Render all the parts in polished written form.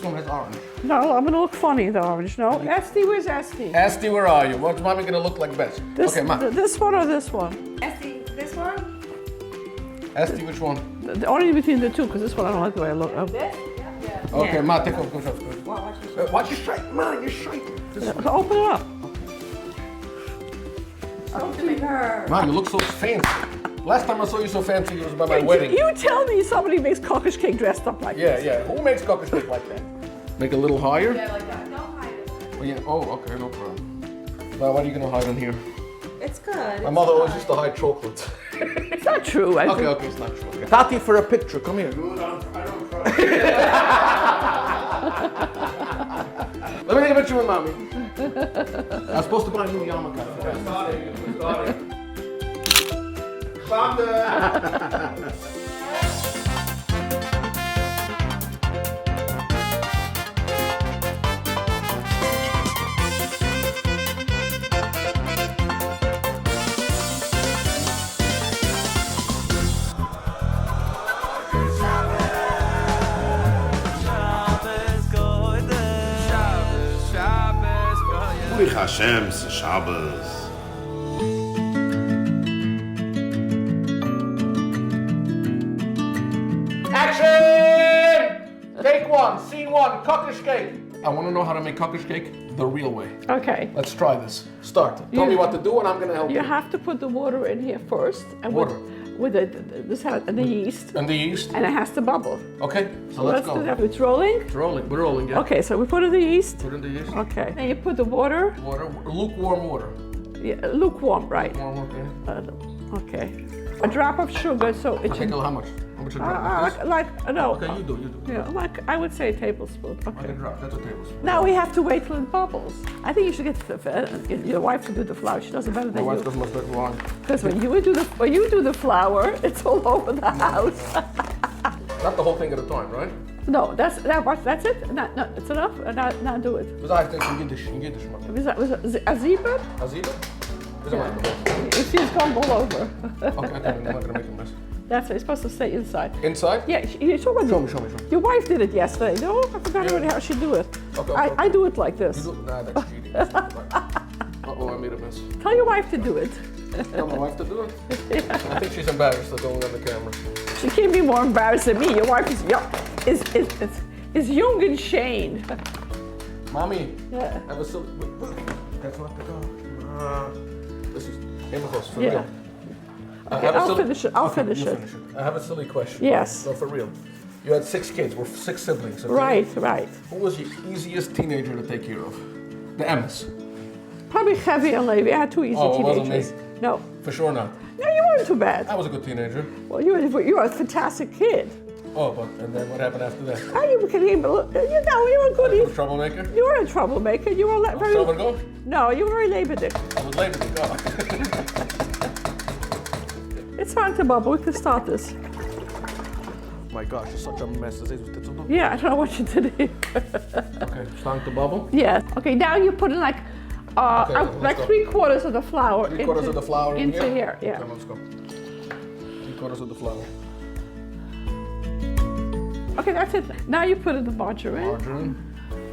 one has orange. No, I'm gonna look funny, the orange. No, Esty, where's Esty? Esty, where are you? What's mommy gonna look like best? This, okay, Ma. This one or this one? Esty, this one? Esty, which one? Only between the two, because this one I don't like the way I look. This? Yeah. Okay, Ma, take off. Watch your shirt, Ma, your shirt. Open it up. Open her. Ma, you look so fancy. Last time I saw you so fancy, it was by my wedding. You tell me somebody makes Kokosh cake dressed up like this. Yeah. Who makes Kokosh cake like that? Make it a little higher? Yeah, like that. Don't hide it. Oh, yeah. Oh, okay, no problem. Ma, what are you gonna hide in here? It's good. My mother always used to hide chocolate. It's not true. Okay, it's not true. Okay. Tati, for a picture, come here. I don't try. Let me take a picture with mommy. I was supposed to buy a new yarmulke. Baruch Hashem, it's Shabbos. Action! Take one, scene one, Kokosh cake. I want to know how to make Kokosh cake the real way. Okay. Let's try this. Start. Tell me what to do and I'm going to help you. You have to put the water in here first. And Water. With the yeast. And the yeast. And it has to bubble. Okay, so let's go. do that. It's rolling? It's rolling. We're rolling, yeah. Okay, so we put in the yeast. Put in the yeast. Okay. Then you put the water. Water. Lukewarm water. Yeah, lukewarm, right. Lukewarm, okay. Okay. A drop of sugar, so it Okay, should. how much? How much a drop? No. Okay, you do. Yeah, like I would say a tablespoon. Like Okay. a drop, that's a tablespoon. Now we have to wait till it bubbles. I think you should get your wife to do the flour. She does it better My than wife you. does much better wine. Because when you do the flour, it's all over the house. Not the whole thing at a time, right? No, that's it. No, it's enough. Now do it. Dus eigenlijk in Jiddisch, man. Was it Aziba? Aziba? Is it mine? If she's gone all over. Okay, I'm not gonna make a mess. That's it. It's supposed to stay inside. Inside? Yeah, you saw what Show me. your wife did it yesterday. No, I forgot already how she do it. Okay. I do it like this. You do? Nah, that's cheating. Uh-oh, I made a mess. Tell your wife to do it. Tell my wife to do it? I think she's embarrassed of going on the camera. She can't be more embarrassed than me. Your wife is young and Shane. Mommy, Yeah. I have a silly... That's not the go. This is... Imagos, for Yeah. real. Okay, I'll finish it. I'll finish you it. finish it. I have a silly question. Yes. No, for real. You had 6 kids. We're 6 siblings. Okay? Right. Who was the easiest teenager to take care of? The Emmas. Probably Heavy and Levi. I had 2 easy Oh, it wasn't teenagers. me. No. For sure not. No, you weren't too bad. I was a good teenager. Well, you were a fantastic kid. Oh, but and then what happened after that? Oh, you were a Was good. a troublemaker? You were a troublemaker. You were very. Silver go? No, you were very labor. I was later to go. It's fine to bubble. We can start this. My gosh, it's such a mess. Yeah, I don't know what you did here. Okay, it's time to bubble. Yeah. Okay, now you put in like let's go. 3/4 of the flour. 3/4 of the flour in into here. Yeah. Okay, let's go. 3/4 of the flour. Okay, that's it. Now you put in the margarine. Margarine.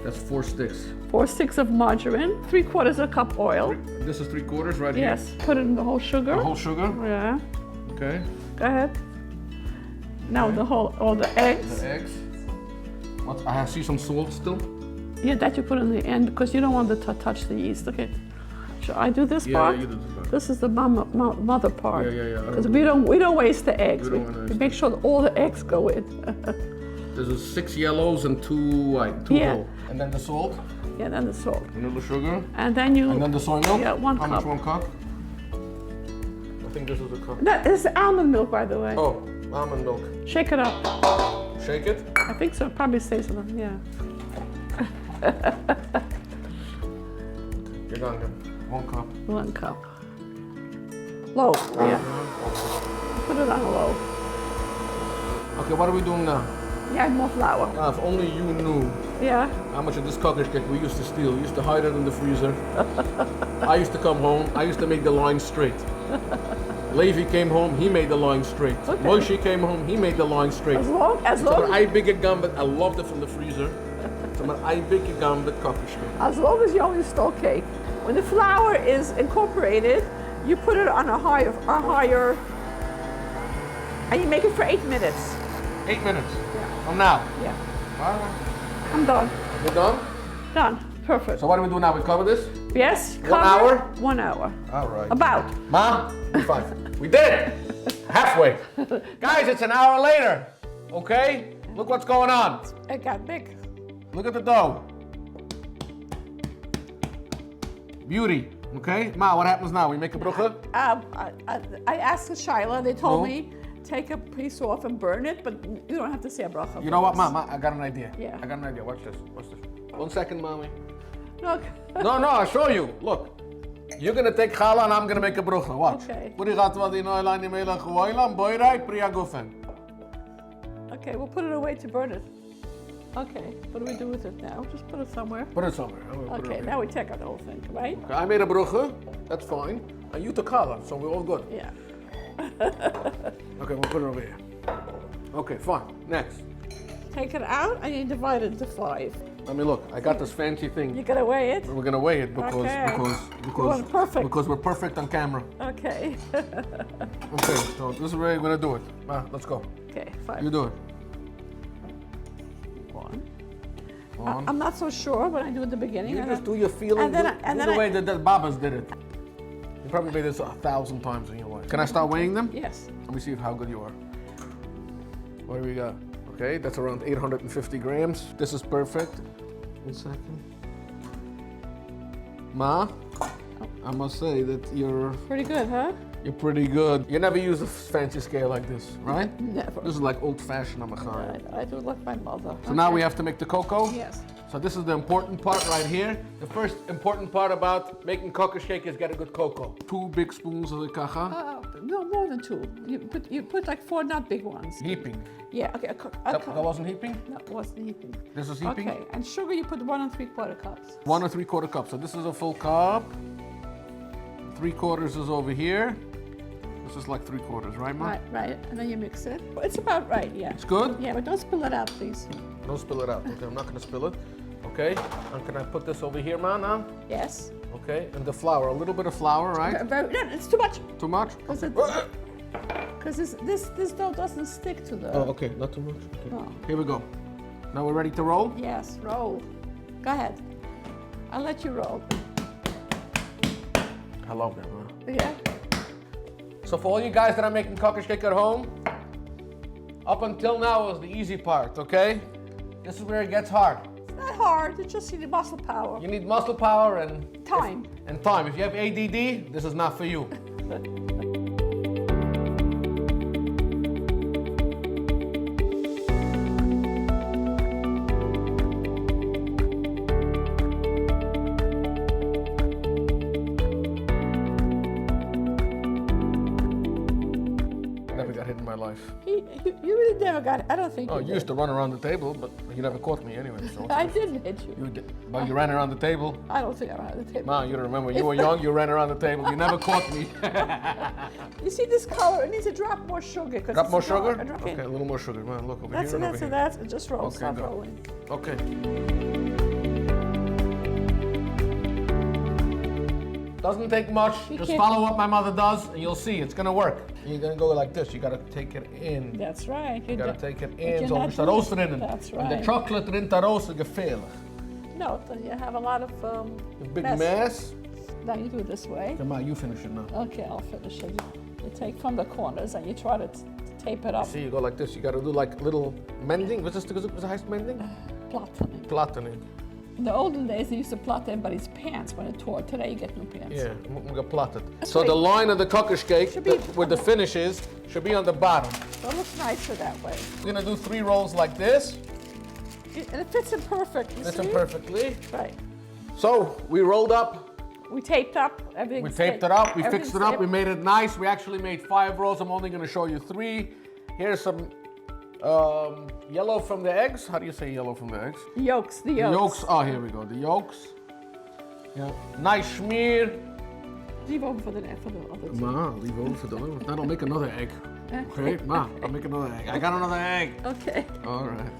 That's 4 sticks. 4 sticks of margarine. 3/4 a cup oil. This is 3/4 right here. Yes. Put in the whole sugar. The whole sugar. Yeah. Okay. Go ahead. Now all the eggs. The eggs. What? I see some salt still. Yeah, that you put in the end because you don't want to touch the yeast. Okay. Should I do this part? Yeah, you do this part. This is the mother part. Yeah. Because we don't waste the eggs. We don't wanna waste make sure that all the eggs go in. There's 6 yellows and 2 white. 2 Yeah. whole. And then the salt. Yeah, then the salt. Vanilla sugar. And then you. And then the soy milk. Yeah, 1 How cup. much? 1 cup? I think this is a cup. That is almond milk, by the way. Oh, almond milk. Shake it up. Shake it. I think so. Probably stays enough. Yeah. You're done then. 1 cup. 1 cup. Low. Yeah. Put it on low. Okay, what are we doing now? Yeah, more flour. If only you knew Yeah. how much of this Kokosh cake we used to steal. We used to hide it in the freezer. I used to come home. I used to make the line straight. Levi came home. He made the line straight. Okay. Moshe came home. He made the line straight. As long So I big a gun, but I loved it from the freezer. So maar I bake gegaan met kokosh. As long as you only install cake. When the flour is incorporated, you put it on a higher, and you make it for 8 minutes. 8 minutes. Yeah. From now. Yeah. All right. I'm done. You're done? Done. Perfect. So what do we do now? We cover this? Yes. 1 hour? 1 hour. All right. About. Mom, 5. We did it! Halfway. Guys, it's an hour later. Okay? Look what's going on. It got big. Look at the dough. Beauty. Okay? Ma, what happens now? We make a bruche? I asked the Shaila. They told No. me take a piece off and burn it, but you don't have to say a bracha. You know what, Ma? I got an idea. Yeah. I got an idea. Watch this. Watch this. 1 second, mommy. Look. No, I'll show you. Look. You're gonna take challah and I'm gonna make a bruche. Watch. Okay. Okay, we'll put it away to burn it. Okay, what do we do with it now? Just put it somewhere. Put it somewhere. I'm gonna put it Okay, over now we take out the whole thing, right? here. Okay, I made a bruche. That's fine. And you took challah, so we're all good. Yeah. Okay, we'll put it over here. Okay, fine. Next. Take it out and you divide it into 5. I mean, look. I got this fancy thing. You gotta weigh it. We're gonna weigh it because Okay. because want perfect. because we're perfect on camera. Okay. Okay, so this is where you're gonna do it. Ma, let's go. Okay, 5. You do it. 1. One. I'm not so sure when I do it at the beginning. You and just then- do your feeling. and then do, I- and do then the way I- that the Babas did it. You probably made this 1,000 times in your life. Can I start weighing them? Yes. Let me see how good you are. What do we got? Okay, that's around 850 grams. This is perfect. 1 second. Ma, I must say that you're Pretty good, huh? pretty good. You never use a fancy scale like this, right? Never. This is like old-fashioned Amachai. I do like my mother. So now we have to make the cocoa? Yes. So this is the important part right here. The first important part about making kokosh cake is get a good cocoa. 2 big spoons of the kacha. No, more than 2. You put like 4 not big ones. Heaping. Yeah, okay. That wasn't heaping? No, it wasn't heaping. This is heaping? Okay, and sugar you put 1 3/4 cups. 1 3/4 cup. So this is a full cup. 3/4 is over here. This is like 3/4, right, Ma? Right, and then you mix it. It's about right, yeah. It's good? Yeah, but don't spill it out, please. Don't spill it out. Okay, I'm not gonna spill it. Okay, and can I put this over here, Ma, now? Yes. Okay, and the flour, a little bit of flour, right? No, it's too much. Too much? Because this dough doesn't stick to the. Oh, okay, not too much. Okay. No. Here we go. Now we're ready to roll? Yes, roll. Go ahead. I'll let you roll. I love that, Ma. Yeah. So for all you guys that are making kokosh cake at home, up until now was the easy part, okay? This is where it gets hard. It's not hard. It's just you need muscle power. You need muscle power and Time. and time. If you have ADD, this is not for you. Never got hit in my life. You really never got it. I don't think Oh, you you used to run around the table, but you never caught me anyway. So I didn't hit you. you did. But you ran around the table. I don't think I'm at the table. Ma, you don't remember. You were young, you ran around the table. You never caught me. You see this color? It needs to drop more sugar. Drop more sugar? Drop Okay, a little more sugar. Man, look over here and over here. That's it. Just roll. Okay, Stop go. rolling. Okay. Doesn't take much. Just can't- follow what my mother does and you'll see it's gonna work. You're gonna go like this. You gotta take it in. That's right. You gotta take it you're in. So not we start roosteren in. That's And the right. chocolate erin te roosteren gefehlig. No, then you have a lot of The big mess. mess. Now you do it this way. Come on, you finish it now. Okay, I'll finish it. You take from the corners and you try to tape it up. See, you go like this. You gotta do like little mending. Was heißt mending? Platen. Platening. In the olden days, they used to plait everybody's pants when it tore. Today, you get new pants. Yeah, I'm gonna plot it. That's So right. the line of the kokosh cake, Should be- where the finish is, should be on the bottom. So it looks nicer that way. We're gonna do 3 rolls like this. And it fits in perfect. You Fits see? them perfectly. Right. So we rolled up, We taped up everything. we taped it up, we fixed it up, we made it nice. We actually made 5 rolls. I'm only gonna show you 3. Here's some yellow from the eggs. How do you say yellow from the eggs? Yolks. The The yolks. yolks. Oh, here we go. The yolks. Yeah. Nice smear. Leave over for the other two. Ma, leave over for the other one. Now don't make another egg. Okay, Ma, I'll make another egg. I got another egg. Okay. All right.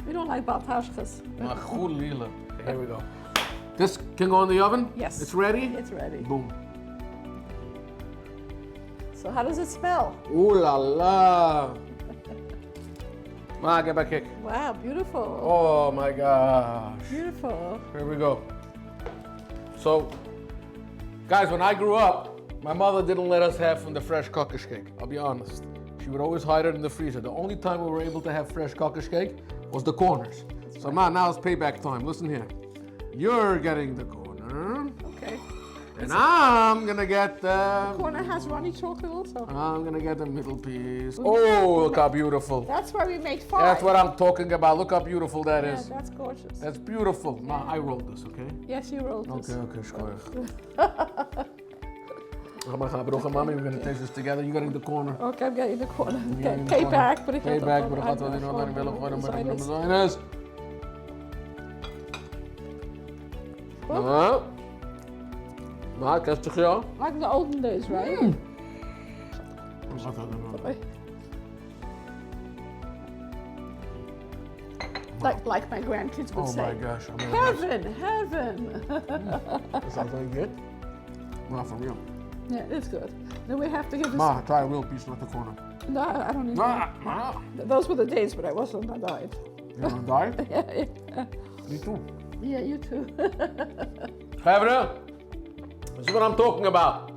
We don't like baltashkas. Maar goed lila. Here we go. This can go in the oven? Yes. It's ready? It's ready. Boom. So how does it smell? Ooh la la. Get back kick. Wow, beautiful. Oh my gosh. Beautiful. Here we go. So, guys, when I grew up, my mother didn't let us have from the fresh Kokosh cake. I'll be honest. She would always hide it in the freezer. The only time we were able to have fresh Kokosh cake was the corners. So, Ma, now it's payback time. Listen here. You're getting the corner, Okay. and I'm gonna get the. Corner has runny chocolate also. I'm gonna get the middle piece. Oh, look how beautiful. That's why we make 5. That's what I'm talking about. Look how beautiful that Yeah, is. that's gorgeous. That's beautiful. Ma, I rolled this, okay? Yes, you wrote this. Okay, square. Mommy, we're gonna taste this together. You getting the corner. Okay, I'm getting the corner. Getting the Payback, corner. but ik heb Payback, dat maar dan gaat wel in een willen gooien met de designs. Maar ik heb het ja. Like the olden days, right? Like my grandkids would Oh say. my gosh. Heaven. That sounds very good. Not for real. Yeah, it's good. Then we have to give this. Ma, try a real piece, not the corner. No, I don't need that. Ma. Those were the days, but I wasn't on a diet. You wanna die? Yeah, Me too. yeah, you too. Gevre, this is what I'm talking about.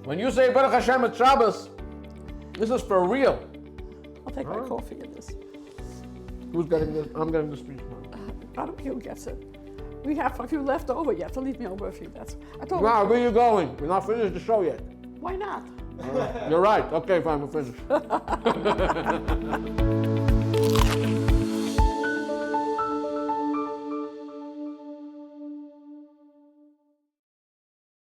When you say Baruch Hashem at Shabbos, this is for real. I'll take my coffee in this. Who's getting this? I'm getting this piece. I don't care who gets it. We have a few left over. You have to leave me over a few. That's. I told Now, where are you going? We're not finished the show yet. Why not? You're right. Okay, fine, we're finished.